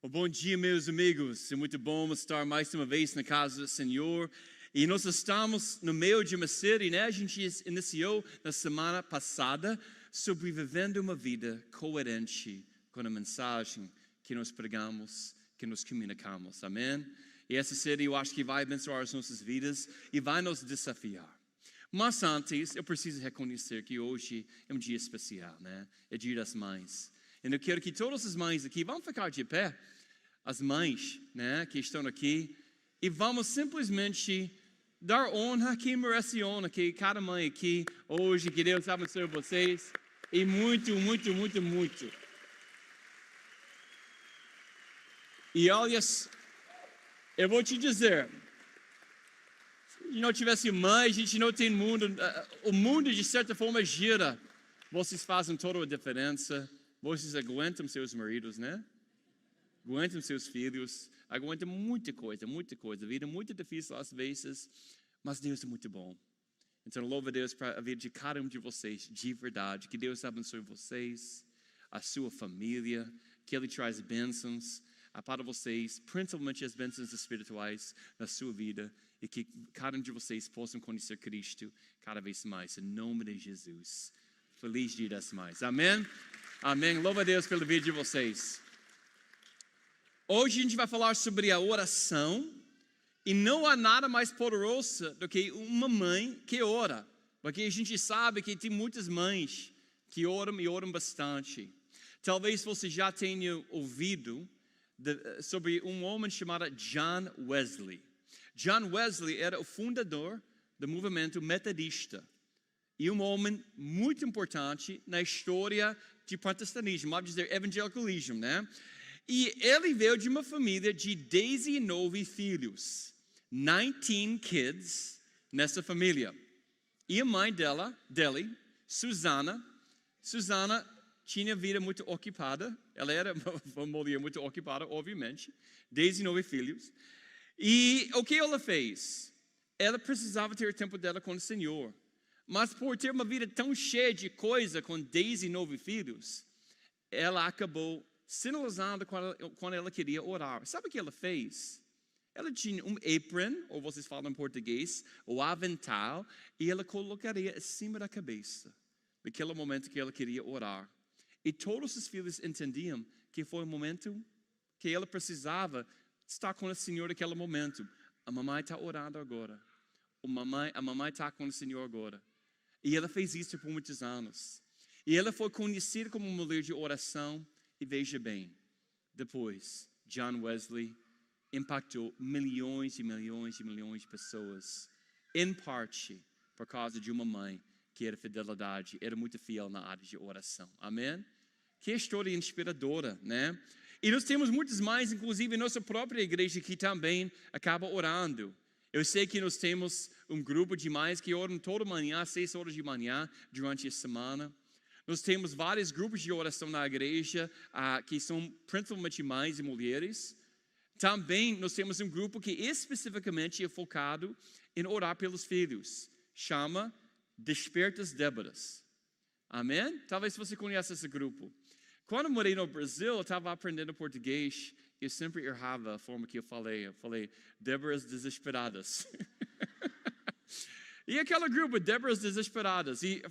Bom dia, meus amigos. É muito bom estar mais uma vez na casa do Senhor. E nós estamos no meio de uma série, né? A gente iniciou na semana passada sobre vivendo uma vida coerente com a mensagem que nós pregamos, que nós comunicamos. Amém? E essa série eu acho que vai abençoar as nossas vidas e vai nos desafiar. Mas antes, eu preciso reconhecer que hoje é um dia especial, né? É Dia das Mães. E eu quero que todas as mães aqui, vamos ficar de pé, as mães, né, que estão aqui, e vamos simplesmente dar honra a quem merece honra, que cada mãe aqui hoje, que Deus abençoe vocês, e muito. E olha, eu vou te dizer, se não tivesse mãe, a gente não tem mundo, o mundo de certa forma gira, vocês fazem toda a diferença. Vocês aguentam seus maridos, né? Aguentam seus filhos, aguentam muita coisa. A vida é muito difícil às vezes, mas Deus é muito bom. Então, louva a Deus para a vida de cada um de vocês, de verdade. Que Deus abençoe vocês, a sua família, que Ele traz bênçãos para vocês, principalmente as bênçãos espirituais na sua vida, e que cada um de vocês possam conhecer Cristo cada vez mais, em nome de Jesus. Feliz Dia das Mães. Amém? Amém. Louva a Deus pela vida de vocês. Hoje a gente vai falar sobre a oração. E não há nada mais poderoso do que uma mãe que ora. Porque a gente sabe que tem muitas mães que oram e oram bastante. Talvez você já tenha ouvido sobre um homem chamado John Wesley. John Wesley era o fundador do movimento metodista. E um homem muito importante na história de protestantismo, vamos dizer, evangelicalismo, né? E ele veio de uma família de 19 filhos, 19 kids nessa família. E a mãe dele, Susana tinha vida muito ocupada, ela era uma mulher muito ocupada, obviamente, 19 filhos. E o que ela fez? Ela precisava ter tempo dela com o Senhor. Mas por ter uma vida tão cheia de coisa, com 19 filhos, ela acabou sinalizando quando ela queria orar. Sabe o que ela fez? Ela tinha um apron, ou vocês falam em português, o avental, e ela colocaria acima da cabeça, naquele momento que ela queria orar. E todos os filhos entendiam que foi o momento que ela precisava estar com o Senhor naquele momento. A mamãe está orando agora. A mamãe está com o Senhor agora. E ela fez isso por muitos anos. E ela foi conhecida como uma mulher de oração. E veja bem, depois, John Wesley impactou milhões e milhões de pessoas. Em parte, por causa de uma mãe que era muito fiel na área de oração. Amém? Que história inspiradora, né? E nós temos muitas mães, inclusive em nossa própria igreja, que também acaba orando. Eu sei que nós temos um grupo de mães que oram toda manhã, 6 horas de manhã, durante a semana. Nós temos vários grupos de oração na igreja, que são principalmente mães e mulheres. Também nós temos um grupo que especificamente é focado em orar pelos filhos. Chama Despertas Déboras. Amém? Talvez você conheça esse grupo. Quando eu morei no Brasil, eu estava aprendendo português. Eu sempre errava a forma que eu falei. Eu falei, Déboras Desesperadas. E aquele grupo, Déboras Desesperadas. E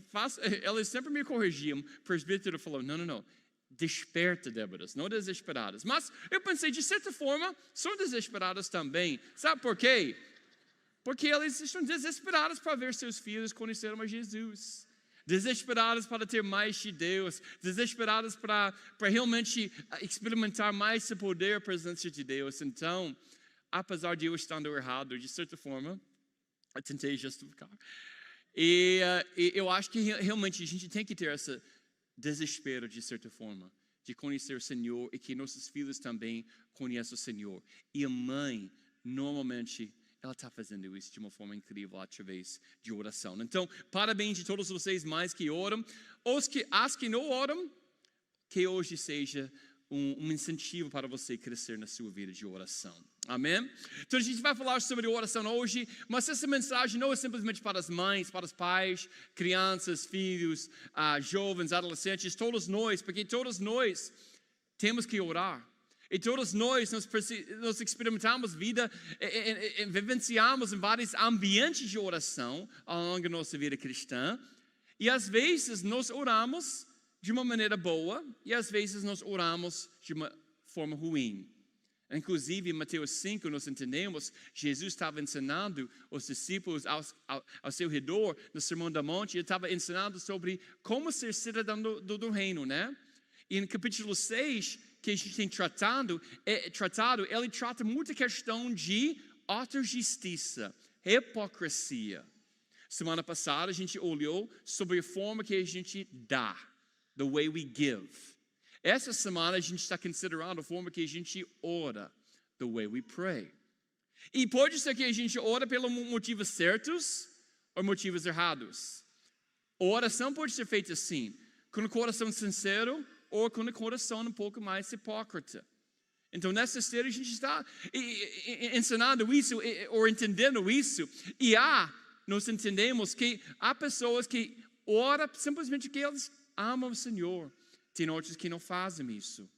elas sempre me corrigiam. O presbítero falou, não. Desperta, Déboras, não desesperadas. Mas eu pensei, de certa forma, são desesperadas também. Sabe por quê? Porque elas estão desesperadas para ver seus filhos conhecerem a Jesus. Desesperadas para ter mais de Deus, desesperadas para realmente experimentar mais o poder e a presença de Deus. Então, apesar de eu estando errado, de certa forma, eu tentei justificar. E eu acho que realmente a gente tem que ter esse desespero, de certa forma, de conhecer o Senhor e que nossos filhos também conheçam o Senhor. E a mãe, normalmente, ela está fazendo isso de uma forma incrível através de oração. Então, parabéns de todos vocês mais que oram. As que não oram, que hoje seja um incentivo para você crescer na sua vida de oração. Amém? Então a gente vai falar sobre oração hoje, mas essa mensagem não é simplesmente para as mães, para os pais, crianças, filhos, jovens, adolescentes, todos nós, porque todos nós temos que orar. E todos nós experimentamos vida, vivenciamos em vários ambientes de oração ao longo da nossa vida cristã. E às vezes nós oramos de uma maneira boa e às vezes nós oramos de uma forma ruim. Inclusive, em Mateus 5, nós entendemos, Jesus estava ensinando os discípulos ao seu redor, no Sermão da Monte, ele estava ensinando sobre como ser cidadão do reino, né? E no capítulo 6, que a gente tem tratado, ele trata muita questão de autojustiça, hipocrisia. Semana passada, a gente olhou sobre a forma que a gente dá, the way we give. Essa semana a gente está considerando a forma que a gente ora, the way we pray. E pode ser que a gente ora pelos motivos certos ou motivos errados. A oração pode ser feita assim, com o coração sincero ou com o coração um pouco mais hipócrita. Então, nessa série a gente está ensinando isso, ou entendendo isso, e nós entendemos que há pessoas que oram simplesmente porque eles amam o Senhor. Tem outros que não fazem isso.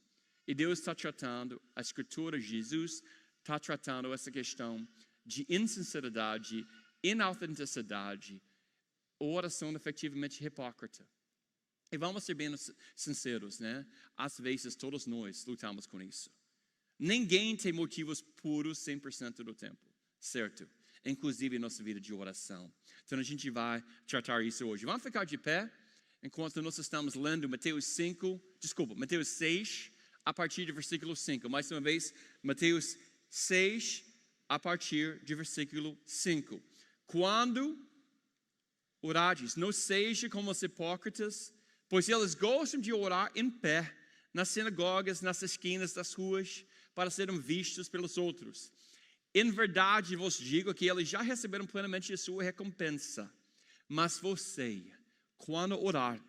E Deus está tratando, a Escritura, Jesus, está tratando essa questão de insinceridade, inautenticidade, oração efetivamente hipócrita. E vamos ser bem sinceros, né? Às vezes todos nós lutamos com isso. Ninguém tem motivos puros 100% do tempo, certo? Inclusive em nossa vida de oração. Então a gente vai tratar isso hoje. Vamos ficar de pé enquanto nós estamos lendo Mateus 6, a partir do versículo 5. Mais uma vez, Mateus 6, a partir do versículo 5. Quando orares, não seja como os hipócritas, pois eles gostam de orar em pé, nas sinagogas, nas esquinas das ruas, para serem vistos pelos outros. Em verdade vos digo que eles já receberam plenamente a sua recompensa. Mas você, quando orar,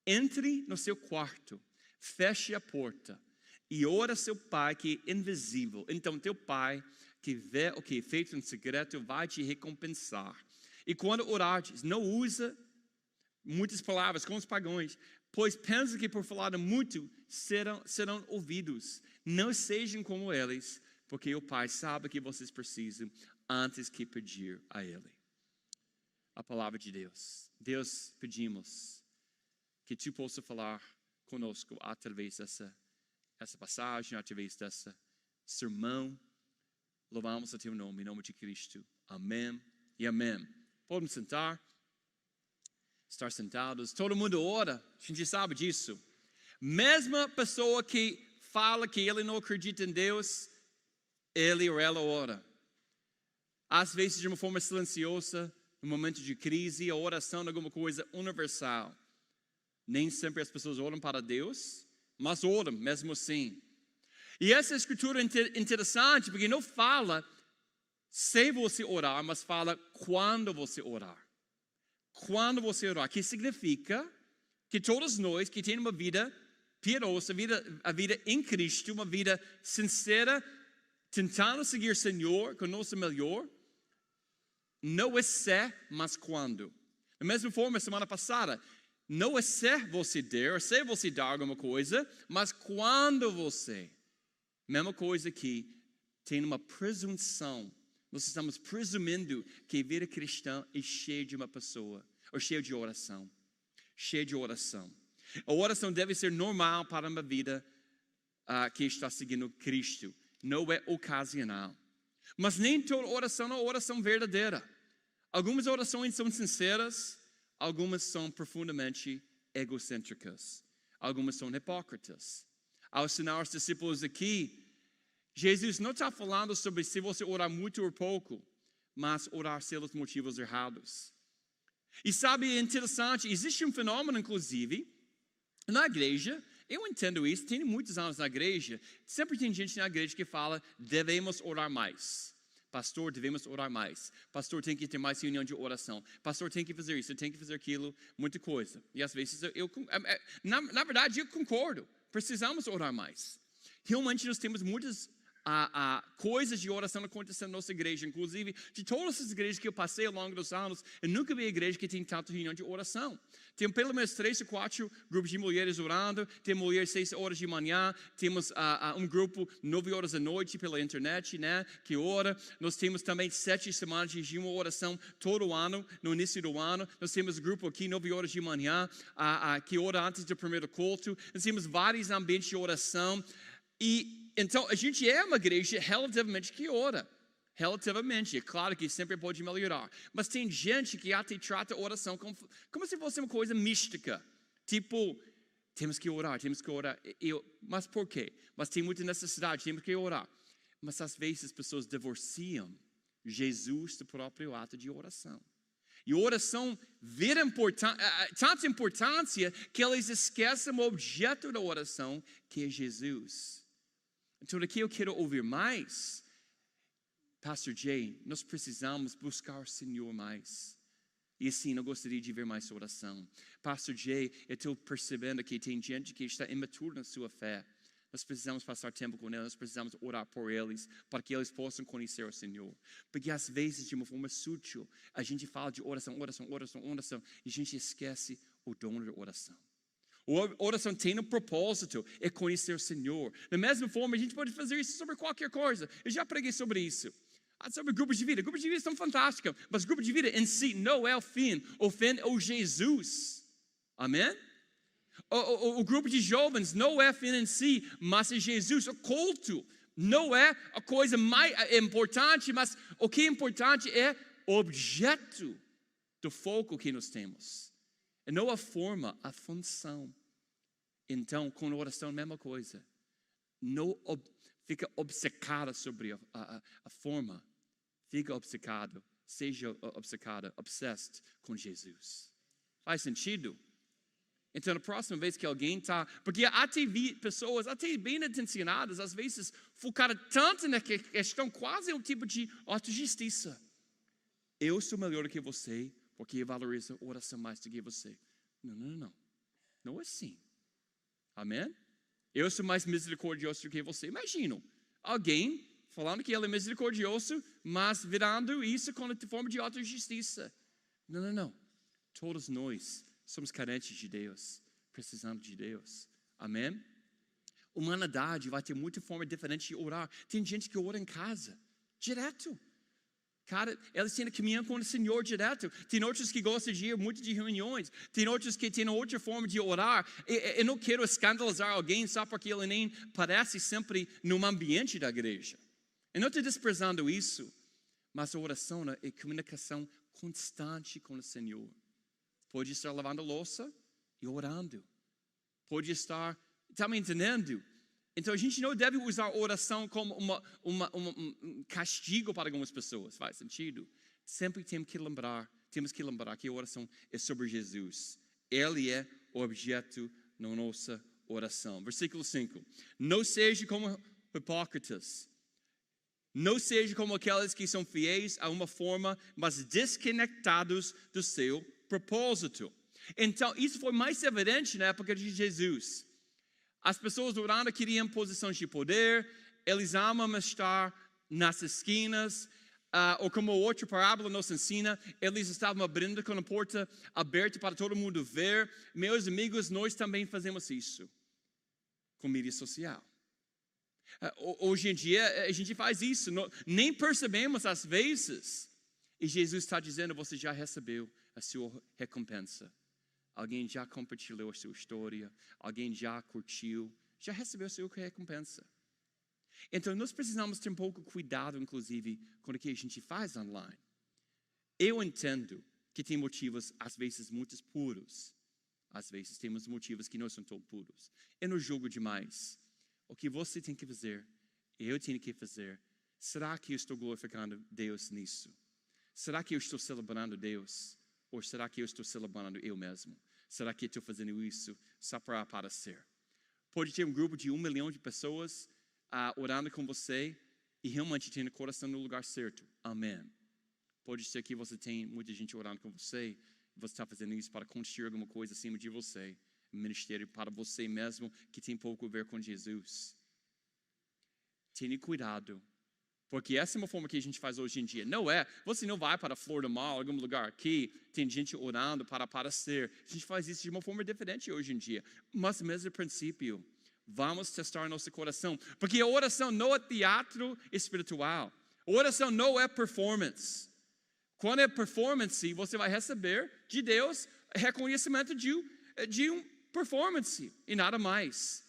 entre no seu quarto, feche a porta e ora a seu Pai que é invisível. Então teu Pai que vê o que é feito em secreto vai te recompensar. E quando orares, não usa muitas palavras como os pagãos, pois pensam que por falar muito serão ouvidos. Não sejam como eles, porque o Pai sabe que vocês precisam antes que pedir a Ele. A palavra de Deus. Deus, pedimos que Tu possa falar conosco através dessa passagem, através desse sermão. Louvamos o Teu nome, em nome de Cristo. Amém e amém. Podem sentar, estar sentados. Todo mundo ora, a gente sabe disso. Mesma pessoa que fala que ele não acredita em Deus, ele ou ela ora. Às vezes de uma forma silenciosa, no momento de crise, a oração é alguma coisa universal. Nem sempre as pessoas oram para Deus, mas oram mesmo assim. E essa escritura é interessante, porque não fala se você orar, mas fala quando você orar. Quando você orar, que significa que todos nós que temos uma vida piedosa, a vida em Cristo, uma vida sincera, tentando seguir o Senhor com o nosso melhor, não é se, mas quando. Da mesma forma, semana passada, não é se você der, se você dar alguma coisa, mas quando você. Mesma coisa que tem uma presunção. Nós estamos presumindo que a vida cristã é cheia de uma pessoa, ou cheia de oração. Cheia de oração. A oração deve ser normal para uma vida que está seguindo Cristo. Não é ocasional. Mas nem toda oração é uma oração verdadeira. Algumas orações são sinceras, algumas são profundamente egocêntricas. Algumas são hipócritas. Ao ensinar os discípulos aqui, Jesus não está falando sobre se você orar muito ou pouco, mas orar pelos motivos errados. E sabe, é interessante, existe um fenômeno, inclusive, na igreja, eu entendo isso, tenho muitos anos na igreja, sempre tem gente na igreja que fala, devemos orar mais. Pastor, devemos orar mais. Pastor, tem que ter mais reunião de oração. Pastor, tem que fazer isso, tem que fazer aquilo, muita coisa. E às vezes, na verdade, eu concordo, precisamos orar mais. Realmente, nós temos muitas coisas de oração acontecendo na nossa igreja. Inclusive, de todas as igrejas que eu passei ao longo dos anos, eu nunca vi igreja que tem tanta reunião de oração. Tem pelo menos 3 ou 4 grupos de mulheres orando, tem mulheres 6 horas de manhã, temos um grupo 9 horas da noite pela internet, né, que ora. Nós temos também 7 semanas de jejum, oração todo ano, no início do ano. Nós temos um grupo aqui 9 horas de manhã, que ora antes do primeiro culto. Nós temos vários ambientes de oração. E então a gente é uma igreja relativamente que ora. Relativamente, é claro que sempre pode melhorar. Mas tem gente que até trata a oração como se fosse uma coisa mística. Tipo, temos que orar, temos que orar. Mas por quê? Mas tem muita necessidade, temos que orar. Mas às vezes as pessoas divorciam Jesus do próprio ato de oração. E a oração vira tanta importância que eles esquecem o objeto da oração, que é Jesus. Então aqui eu quero ouvir mais. Pastor Jay, nós precisamos buscar o Senhor mais. E assim, eu gostaria de ver mais oração. Pastor Jay, eu estou percebendo que tem gente que está imatura na sua fé. Nós precisamos passar tempo com eles, nós precisamos orar por eles, para que eles possam conhecer o Senhor. Porque às vezes, de uma forma sutil, a gente fala de oração, e a gente esquece o dom da oração. A oração tem um propósito, é conhecer o Senhor. Da mesma forma, a gente pode fazer isso sobre qualquer coisa. Eu já preguei sobre isso. Sobre grupos de vida. Grupos de vida são fantásticos, mas grupos de vida em si não é o fim é o Jesus. Amém? O grupo de jovens não é fim em si, mas é Jesus. O culto não é a coisa mais importante, mas o que é importante é o objeto do foco que nós temos. E não a forma, a função. Então, com a oração, a mesma coisa. Não fica obcecada sobre a forma. Fica obcecado, seja obcecada, obsessed com Jesus. Faz sentido? Então, na próxima vez que alguém está... Porque até vi pessoas, até bem intencionadas, às vezes focaram tanto na questão, quase um tipo de autojustiça. Eu sou melhor que você, porque eu valorizo a oração mais do que você. Não. Não é assim. Amém? Eu sou mais misericordioso do que você. Imagina, alguém falando que ele é misericordioso, mas virando isso com a forma de autojustiça. Não. Todos nós somos carentes de Deus, precisando de Deus. Amém? Humanidade vai ter muita forma diferente de orar. Tem gente que ora em casa, direto. Cara, eles têm que caminhar com o Senhor direto. Tem outros que gostam de ir muito de reuniões. Tem outros que têm outra forma de orar. Eu não quero escandalizar alguém só porque ele nem parece sempre no ambiente da igreja. Eu não estou desprezando isso. Mas a oração é comunicação constante com o Senhor. Pode estar lavando a louça e orando. Pode estar, está me entendendo? Então a gente não deve usar a oração como um castigo para algumas pessoas. Faz sentido? Sempre temos que lembrar que a oração é sobre Jesus. Ele é o objeto da nossa oração. Versículo 5. Não seja como hipócritas. Não seja como aqueles que são fiéis a uma forma, mas desconectados do seu propósito. Então, isso foi mais evidente na época de Jesus. As pessoas orando queriam posições de poder, eles amam estar nas esquinas, ou como outra parábola nos ensina, eles estavam abrindo com a porta aberta para todo mundo ver. Meus amigos, nós também fazemos isso com mídia social. Hoje em dia, a gente faz isso, nem percebemos às vezes. E Jesus está dizendo, você já recebeu a sua recompensa. Alguém já compartilhou a sua história, alguém já curtiu, já recebeu a sua recompensa. Então, nós precisamos ter um pouco de cuidado, inclusive, com o que a gente faz online. Eu entendo que tem motivos, às vezes, muito puros. Às vezes, temos motivos que não são tão puros. Eu não julgo demais. O que você tem que fazer, eu tenho que fazer. Será que eu estou glorificando Deus nisso? Será que eu estou celebrando Deus? Ou será que eu estou celebrando eu mesmo? Será que eu estou fazendo isso só para aparecer? Pode ter um grupo de 1 milhão de pessoas orando com você e realmente tendo o coração no lugar certo. Amém. Pode ser que você tenha muita gente orando com você e você está fazendo isso para construir alguma coisa acima de você. Ministério para você mesmo que tem pouco a ver com Jesus. tenha cuidado. Porque essa é uma forma que a gente faz hoje em dia. Não é, você não vai para a Flor do Mal, algum lugar aqui, tem gente orando para aparecer. A gente faz isso de uma forma diferente hoje em dia. Mas mesmo princípio, vamos testar nosso coração. Porque a oração não é teatro espiritual. A oração não é performance. Quando é performance, você vai receber de Deus reconhecimento de um performance e nada mais.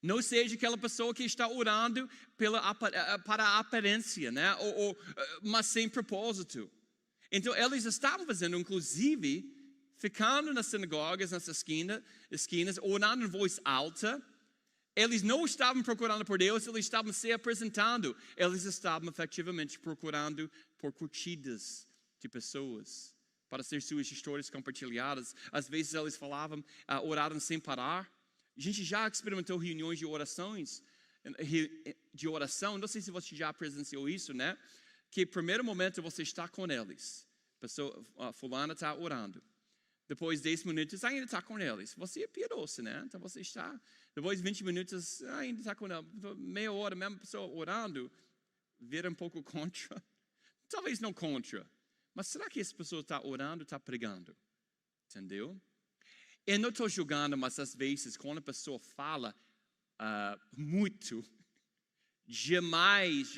Não seja aquela pessoa que está orando para a aparência, né? Mas sem propósito. Então, eles estavam fazendo, inclusive, ficando nas sinagogas, nas esquinas, orando em voz alta. Eles não estavam procurando por Deus, eles estavam se apresentando. Eles estavam efetivamente procurando por curtidas de pessoas, para ser suas histórias compartilhadas. Às vezes eles falavam, oraram sem parar. A gente já experimentou reuniões de oração, não sei se você já presenciou isso, né? Que no primeiro momento você está com eles, fulana está orando. Depois de 10 minutos ainda está com eles. Você pirou-se, né? Então você está, depois de 20 minutos ainda está com eles. Meia hora, a mesma pessoa orando, vira um pouco contra. Talvez não contra, mas será que essa pessoa está orando, está pregando? Entendeu? Eu não estou julgando, mas às vezes quando a pessoa fala muito, demais,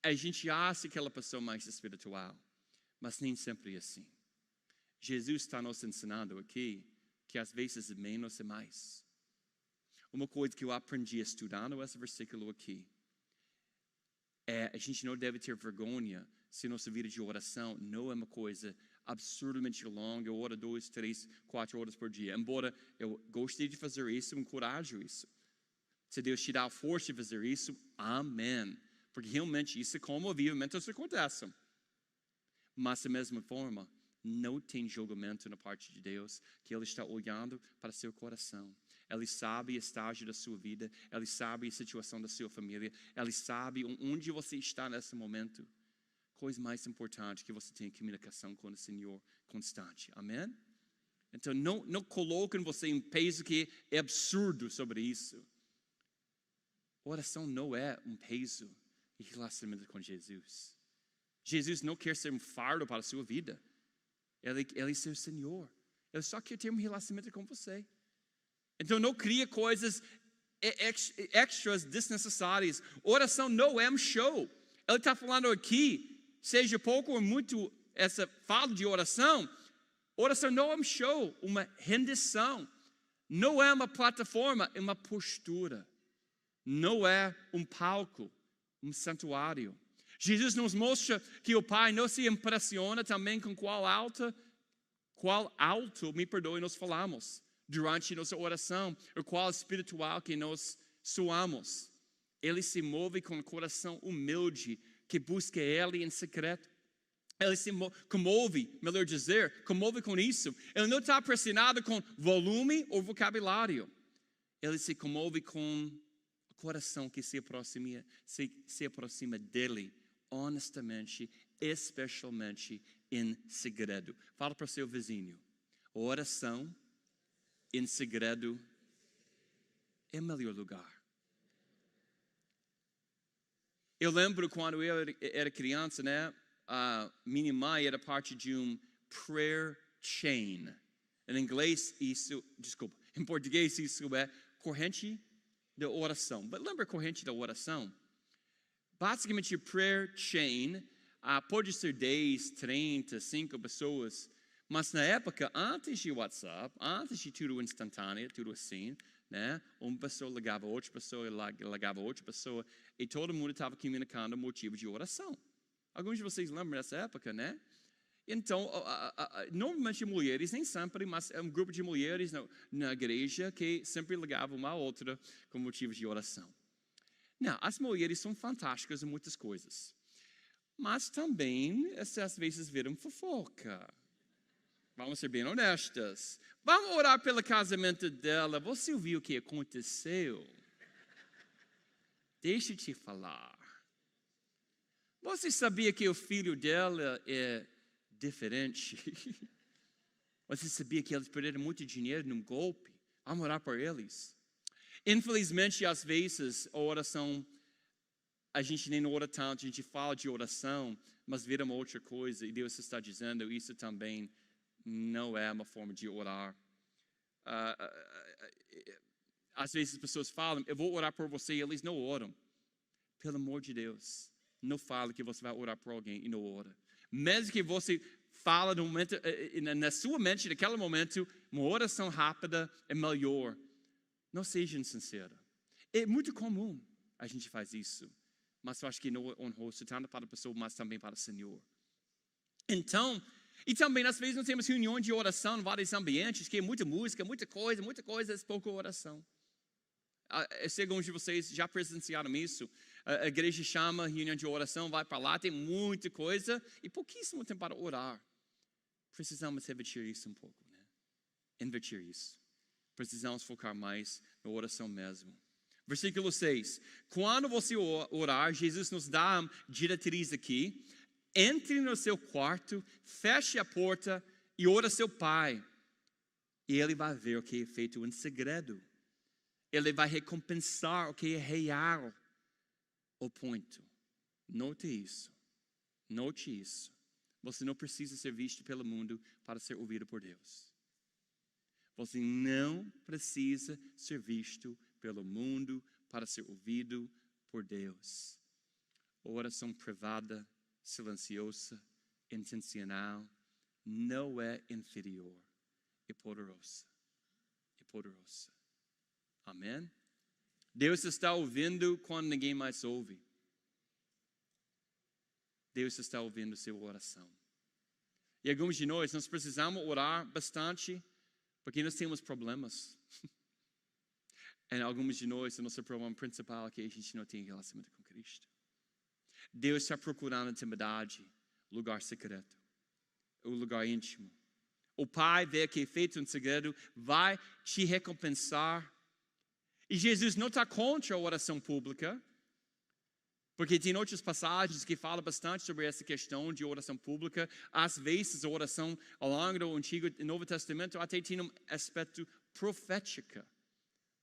a gente acha que aquela pessoa é mais espiritual, mas nem sempre é assim. Jesus está nos ensinando aqui que às vezes menos é mais. Uma coisa que eu aprendi estudando esse versículo aqui é a gente não deve ter vergonha se nossa vida de oração não é uma coisa absurdamente longa, eu oro 2, 3, 4 horas por dia. Embora eu gostei de fazer isso, eu encorajo isso. Se Deus te dá a força de fazer isso, amém. Porque realmente isso é como avivamentos acontecem. Mas da mesma forma, não tem julgamento na parte de Deus, que Ele está olhando para seu coração. Ele sabe o estágio da sua vida, Ele sabe a situação da sua família, Ele sabe onde você está nesse momento. Coisa mais importante que você tenha comunicação com o Senhor constante. Amém? Então não coloquem você em peso que é absurdo sobre isso. Oração não é um peso em relacionamento com Jesus. Jesus não quer ser um fardo para a sua vida. Ele é seu Senhor. Ele só quer ter um relacionamento com você. Então não cria coisas extras desnecessárias. Oração não é um show. Ele está falando aqui, seja pouco ou muito essa fala de oração. Oração não é um show, uma rendição. Não é uma plataforma, é uma postura. Não é um palco, um santuário. Jesus nos mostra que o Pai não se impressiona também com qual alto, nós falamos durante nossa oração, o qual espiritual que nós soamos. Ele se move com um coração humilde, que busca Ele em secreto. Ele se comove, melhor dizer, comove com isso. Ele não está pressionado com volume ou vocabulário. Ele se comove com o coração que se aproxima dele, honestamente, especialmente em segredo. Fala para o seu vizinho. Oração em segredo é o melhor lugar. Eu lembro quando eu era criança, né? Minha mãe era parte de um prayer chain. Em inglês em português isso é corrente da oração. Mas lembra a corrente da oração? Basicamente, prayer chain pode ser 10, 30, 5 pessoas. Mas na época, antes de WhatsApp, antes de tudo instantâneo, tudo assim, né? Uma pessoa ligava a outra pessoa, ligava a outra pessoa, e todo mundo estava comunicando o motivo de oração. Alguns de vocês lembram dessa época, né? Então, normalmente mulheres, nem sempre, mas é um grupo de mulheres na igreja que sempre ligavam uma a outra com motivos de oração. Não, as mulheres são fantásticas em muitas coisas, mas também, às vezes, viram fofoca. Vamos ser bem honestas. Vamos orar pelo casamento dela. Você ouviu o que aconteceu? Deixa eu te falar. Você sabia que o filho dela é diferente? Você sabia que eles perderam muito dinheiro num golpe? Vamos orar por eles. Infelizmente, às vezes, a oração, a gente nem ora tanto, a gente fala de oração, mas vira uma outra coisa. E Deus está dizendo, isso também não é uma forma de orar. Às vezes as pessoas falam, eu vou orar por você, e eles não oram. Pelo amor de Deus, não fale que você vai orar por alguém e não ora. Mesmo que você fala no momento, na sua mente, naquele momento, uma oração rápida é melhor. Não seja insincero. É muito comum a gente faz isso. Mas eu acho que não é honroso, tanto para a pessoa, mas também para o Senhor. Então, e também às vezes nós temos reuniões de oração em vários ambientes, que é muita música, muita coisa, é pouca oração. Eu sei que alguns de vocês já presenciaram isso. A igreja chama reunião de oração, vai para lá, tem muita coisa e pouquíssimo tempo para orar. Precisamos revertir isso um pouco, né? Inverter isso. Precisamos focar mais na oração mesmo. Versículo 6. Quando você orar, Jesus nos dá diretriz aqui. Entre no seu quarto, feche a porta e ora seu Pai. E Ele vai ver o que é feito em segredo. Ele vai recompensar o que é real. O ponto. Note isso. Note isso. Você não precisa ser visto pelo mundo para ser ouvido por Deus. Você não precisa ser visto pelo mundo para ser ouvido por Deus. Oração privada, silenciosa, intencional, não é inferior. É poderosa. É poderosa. Amém? Deus está ouvindo quando ninguém mais ouve. Deus está ouvindo sua oração. E alguns de nós precisamos orar bastante, porque nós temos problemas. E alguns de nós, o nosso problema principal é que a gente não tem relacionamento com Cristo. Deus está procurando intimidade, lugar secreto, o lugar íntimo. O Pai vê que é feito em segredo, vai te recompensar. E Jesus não está contra a oração pública, porque tem outras passagens que falam bastante sobre essa questão de oração pública. Às vezes a oração ao longo do Antigo e Novo Testamento até tem um aspecto profético,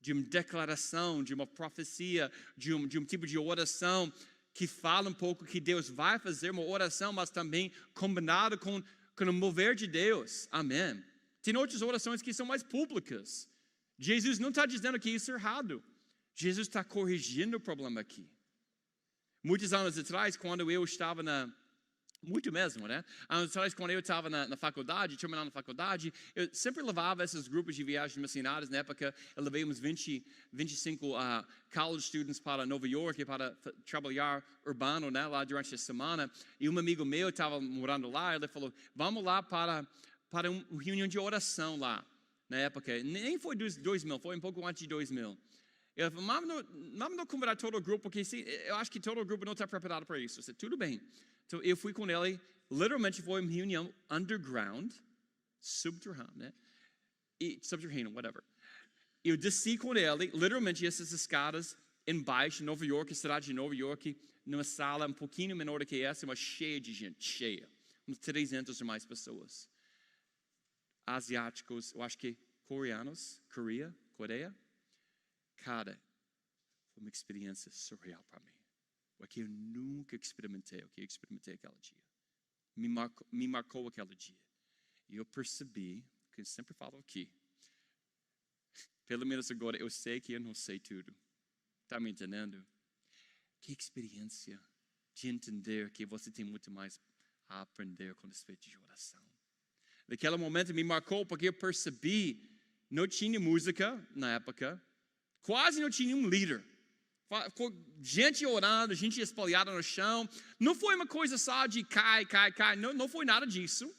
de uma declaração, de uma profecia, de um tipo de oração que fala um pouco que Deus vai fazer uma oração, mas também combinado com o mover de Deus. Amém. Tem outras orações que são mais públicas. Jesus não está dizendo que isso é errado. Jesus está corrigindo o problema aqui. Muitos anos atrás, quando eu estava muito mesmo, né? Anos atrás, quando eu estava na faculdade, terminando a faculdade, eu sempre levava esses grupos de viagens missionárias. Na época, eu levei uns 25 college students para Nova York para trabalhar urbano, né? Lá durante a semana. E um amigo meu estava morando lá, ele falou, vamos lá para uma reunião de oração lá. Na época, nem foi 2000, foi um pouco antes de 2000. Eu falei, vamos não convidar todo o grupo, porque eu acho que todo o grupo não está preparado para isso. Eu disse, tudo bem. Então, eu fui com ele, literalmente foi uma reunião underground, subterrânea, né? Subterrâneo, whatever. Eu desci com ele, literalmente, essas escadas embaixo, em Nova York, cidade de Nova York, numa sala um pouquinho menor do que essa, mas cheia de gente, cheia. Uns 300 ou mais pessoas. Asiáticos, eu acho que coreanos, Coreia. Cara, foi uma experiência surreal para mim. Porque eu nunca experimentei o que eu experimentei aquele dia. Me marcou aquele dia. E eu percebi, que eu sempre falo aqui, pelo menos agora eu sei que eu não sei tudo. Está me entendendo? Que experiência de entender que você tem muito mais a aprender com respeito de oração. Naquele momento me marcou porque eu percebi, não tinha música na época, quase não tinha um líder. Gente orando, gente espalhada no chão. Não foi uma coisa só de cai. Não foi nada disso.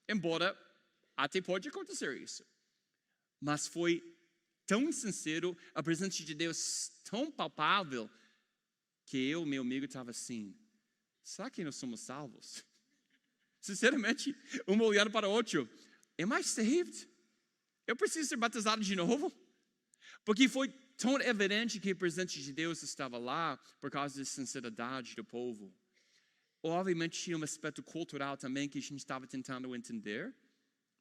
Embora até pode acontecer isso. Mas foi tão sincero, a presença de Deus tão palpável, que eu e meu amigo estavam assim, será que nós somos salvos? Sinceramente, um olhando para o outro, am I saved? Eu preciso ser batizado de novo? Porque foi tão evidente que a presença de Deus estava lá por causa da sinceridade do povo. Obviamente tinha um aspecto cultural também que a gente estava tentando entender,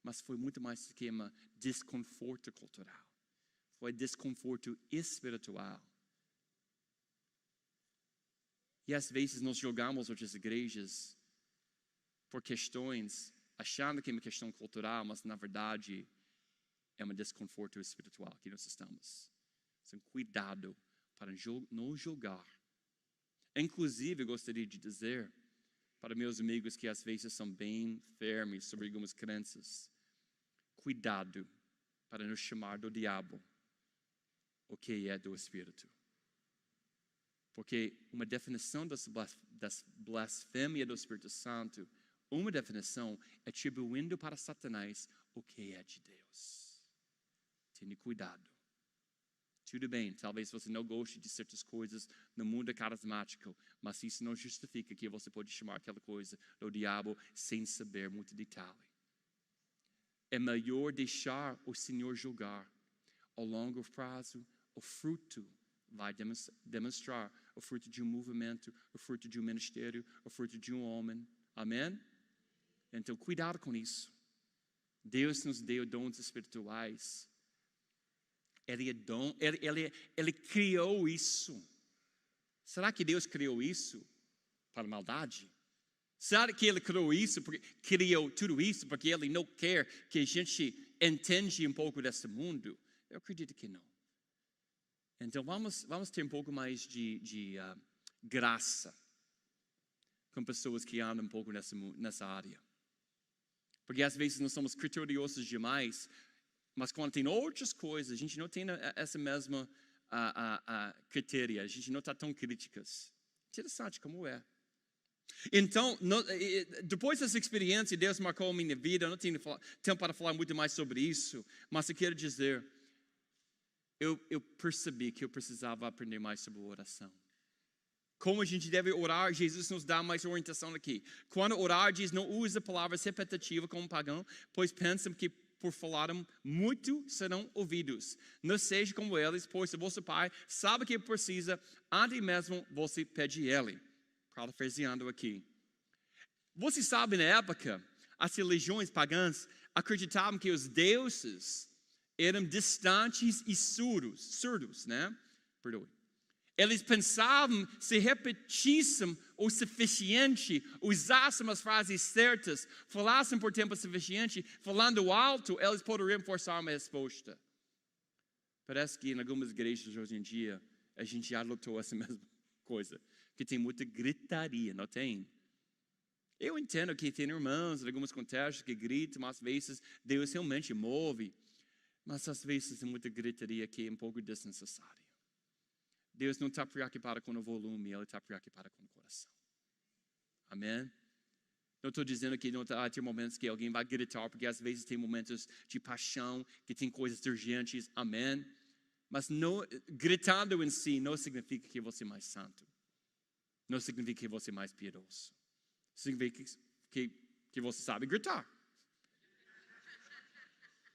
mas foi muito mais do que um desconforto cultural. foi desconforto espiritual. E às vezes nós julgamos outras igrejas por questões, achando que é uma questão cultural, mas na verdade é um desconforto espiritual que nós estamos. Então, cuidado para não julgar. Inclusive, eu gostaria de dizer para meus amigos que às vezes são bem firmes sobre algumas crenças, cuidado para não chamar do diabo o que é do Espírito. Porque uma definição das blasfêmia do Espírito Santo, uma definição é atribuindo para Satanás o que é de Deus. Tenha cuidado. Tudo bem, talvez você não goste de certas coisas no mundo carismático, mas isso não justifica que você pode chamar aquela coisa do diabo sem saber muito detalhe. É melhor deixar o Senhor julgar. Ao longo prazo, o fruto vai demonstrar o fruto de um movimento, o fruto de um ministério, o fruto de um homem. Amém? Então, cuidado com isso. Deus nos deu dons espirituais. Ele criou isso. Será que Deus criou isso para maldade? Será que Ele criou tudo isso porque Ele não quer que a gente entenda um pouco desse mundo? Eu acredito que não. Então vamos ter um pouco mais de graça com pessoas que andam um pouco nessa área. Porque às vezes nós somos criteriosos demais, mas quando tem outras coisas, a gente não tem essa mesma critério, a gente não está tão críticas. Interessante como é. Então, depois dessa experiência, Deus marcou a minha vida, eu não tenho tempo para falar muito mais sobre isso, mas eu quero dizer, eu percebi que eu precisava aprender mais sobre oração. Como a gente deve orar, Jesus nos dá mais orientação aqui. Quando orar, diz, não use palavras repetitivas como pagão, pois pensam que por falarem muito serão ouvidos. Não seja como eles, pois o vosso Pai sabe que precisa, antes mesmo você pede Ele. Parafraseando aqui. Você sabe, na época, as religiões pagãs acreditavam que os deuses eram distantes e surdos, né? Perdoe. Eles pensavam, se repetissem o suficiente, usassem as frases certas, falassem por tempo suficiente, falando alto, eles poderiam forçar uma resposta. Parece que em algumas igrejas hoje em dia, a gente já adotou essa mesma coisa, que tem muita gritaria, não tem? Eu entendo que tem irmãos, em alguns contextos, que gritam, mas às vezes Deus realmente move, mas às vezes tem muita gritaria que é um pouco desnecessária. Deus não está preocupado com o volume, Ele está preocupado com o coração. Amém? Não estou dizendo que não vai ter momentos que alguém vai gritar, porque às vezes tem momentos de paixão, que tem coisas urgentes. Amém? Mas não, gritando em si não significa que você é mais santo. Não significa que você é mais piedoso. Significa que você sabe gritar.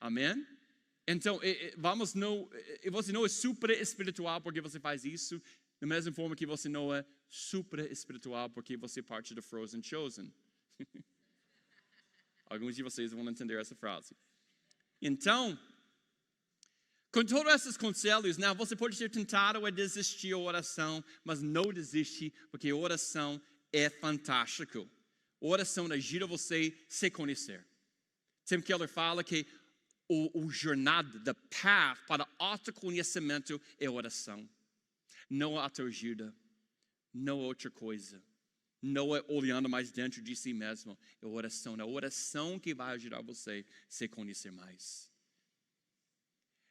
Amém? Então, você não é super espiritual porque você faz isso, da mesma forma que você não é super espiritual porque você parte do Frozen Chosen. Alguns de vocês vão entender essa frase. Então, com todos esses conselhos, você pode ser tentado a desistir da oração, mas não desiste, porque a oração é fantástica. A oração ajuda você a se conhecer. Tim Keller fala que o jornada, the path para autoconhecimento é oração. Não é autoajuda, não é outra coisa. Não é olhando mais dentro de si mesmo, é oração. É a oração que vai ajudar você a se conhecer mais.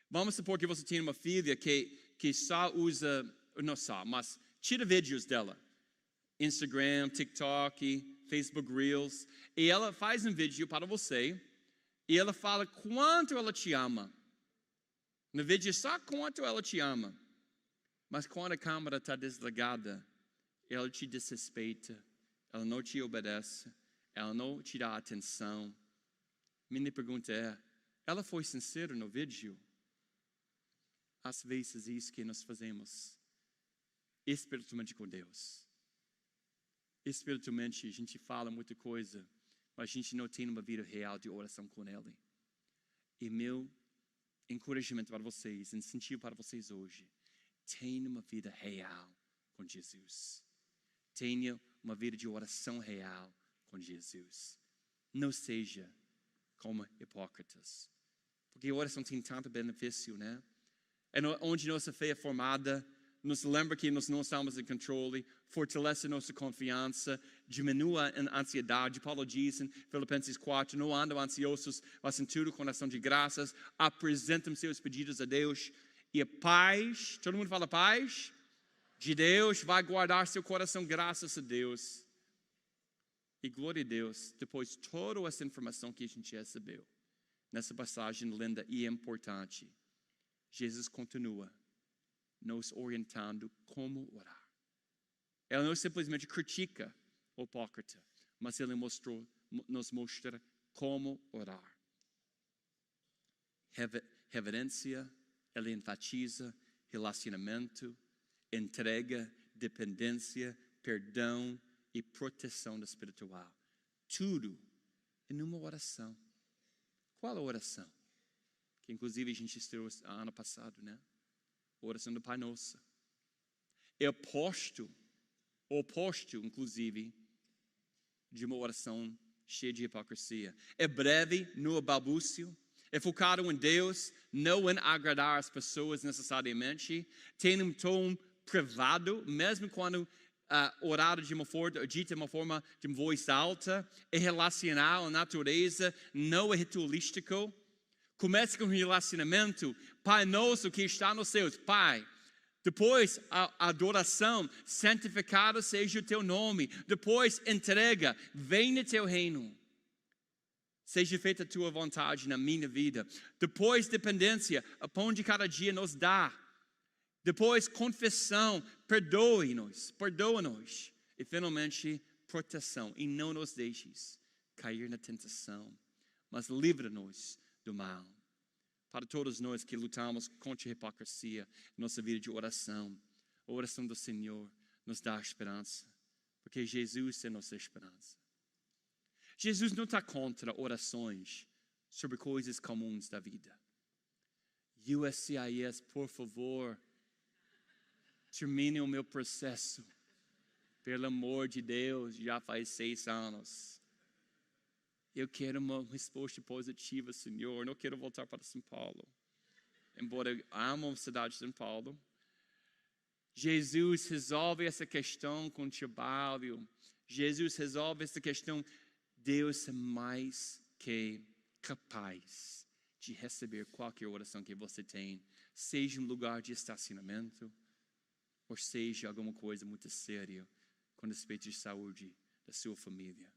Vamos supor que você tem uma filha que só usa, não só, mas tira vídeos dela. Instagram, TikTok, Facebook Reels. E ela faz um vídeo para você. E ela fala quanto ela te ama. No vídeo só quanto ela te ama. Mas quando a câmera está desligada, ela te desrespeita. Ela não te obedece. Ela não te dá atenção. Minha pergunta é, ela foi sincera no vídeo? Às vezes é isso que nós fazemos. Espiritualmente com Deus. Espiritualmente a gente fala muita coisa, mas a gente não tem uma vida real de oração com Ele. E meu encorajamento para vocês, incentivo para vocês hoje. Tenha uma vida real com Jesus. Tenha uma vida de oração real com Jesus. Não seja como hipócritas. Porque a oração tem tanto benefício, né? É onde nossa fé é formada, nos lembra que nós não estamos em controle, fortalece nossa confiança, diminua a ansiedade. Paulo diz em Filipenses 4, não andam ansiosos, mas em tudo com ação de graças, apresentam seus pedidos a Deus. E a paz, todo mundo fala paz? De Deus vai guardar seu coração, graças a Deus. E glória a Deus, depois de toda essa informação que a gente recebeu, nessa passagem linda e importante, Jesus continua nos orientando como orar. Ele não simplesmente critica o hipócrita, mas ele nos mostra como orar. Reverência, ele enfatiza relacionamento, entrega, dependência, perdão e proteção espiritual. Tudo em uma oração. Qual a oração? Que inclusive a gente estudou ano passado, né? A oração do Pai Nosso. É oposto, inclusive, de uma oração cheia de hipocrisia. É breve, não é balbúcio. É focado em Deus, não em agradar as pessoas necessariamente. Tem um tom privado, mesmo quando orado de uma forma, dito de uma forma de voz alta. É relacional, a natureza, não é ritualístico. Começa com um relacionamento. Pai Nosso que está nos céus. Pai. Depois, a adoração. Santificado seja o teu nome. Depois, entrega. Venha teu reino. Seja feita a tua vontade na minha vida. Depois, dependência. O pão de cada dia nos dá. Depois, confissão. Perdoe-nos. Perdoa-nos. E finalmente, proteção. E não nos deixes cair na tentação. Mas livra-nos do mal. Para todos nós que lutamos contra a hipocrisia, nossa vida de oração, a oração do Senhor nos dá esperança, porque Jesus é nossa esperança. Jesus não está contra orações sobre coisas comuns da vida. USCIS, por favor, termine o meu processo. Pelo amor de Deus, já faz 6 anos. Eu quero uma resposta positiva, Senhor. Não quero voltar para São Paulo. Embora eu amo a cidade de São Paulo. Jesus resolve essa questão com trabalho. Jesus resolve essa questão. Deus é mais que capaz de receber qualquer oração que você tem. Seja um lugar de estacionamento. Ou seja alguma coisa muito séria com respeito de saúde da sua família.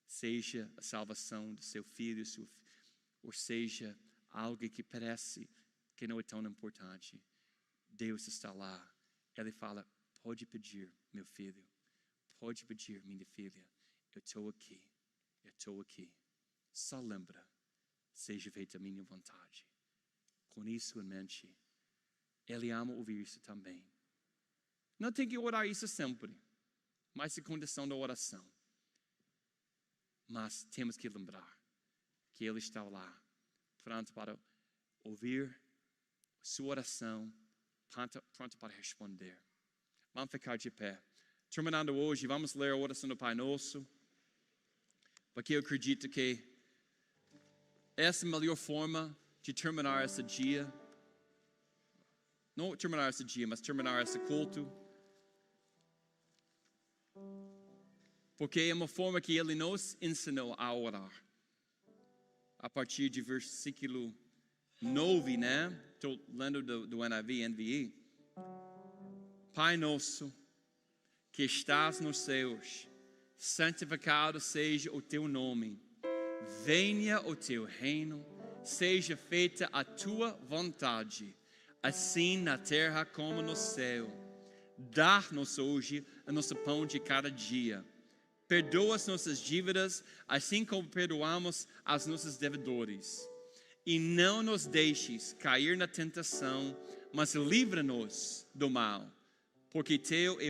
Seja a salvação do seu filho, ou seja algo que parece que não é tão importante. Deus está lá. Ele fala, pode pedir, meu filho. Pode pedir, minha filha. Eu estou aqui. Eu estou aqui. Só lembra, seja feita a minha vontade. Com isso em mente, Ele ama ouvir isso também. Não tem que orar isso sempre, mas é condição da oração. Mas temos que lembrar que Ele está lá, pronto para ouvir sua oração, pronto para responder. Vamos ficar de pé. Terminando hoje, vamos ler a oração do Pai Nosso, porque eu acredito que essa é a melhor forma de terminar esse dia. Não terminar esse dia, mas terminar esse culto. Porque é uma forma que Ele nos ensinou a orar. A partir de versículo 9, né? Estou lendo do NVI. Pai Nosso, que estás nos céus, santificado seja o teu nome. Venha o teu reino, seja feita a tua vontade, assim na terra como no céu. Dá-nos hoje o nosso pão de cada dia. Perdoa as nossas dívidas, assim como perdoamos aos nossos devedores. E não nos deixes cair na tentação, mas livra-nos do mal. Porque teu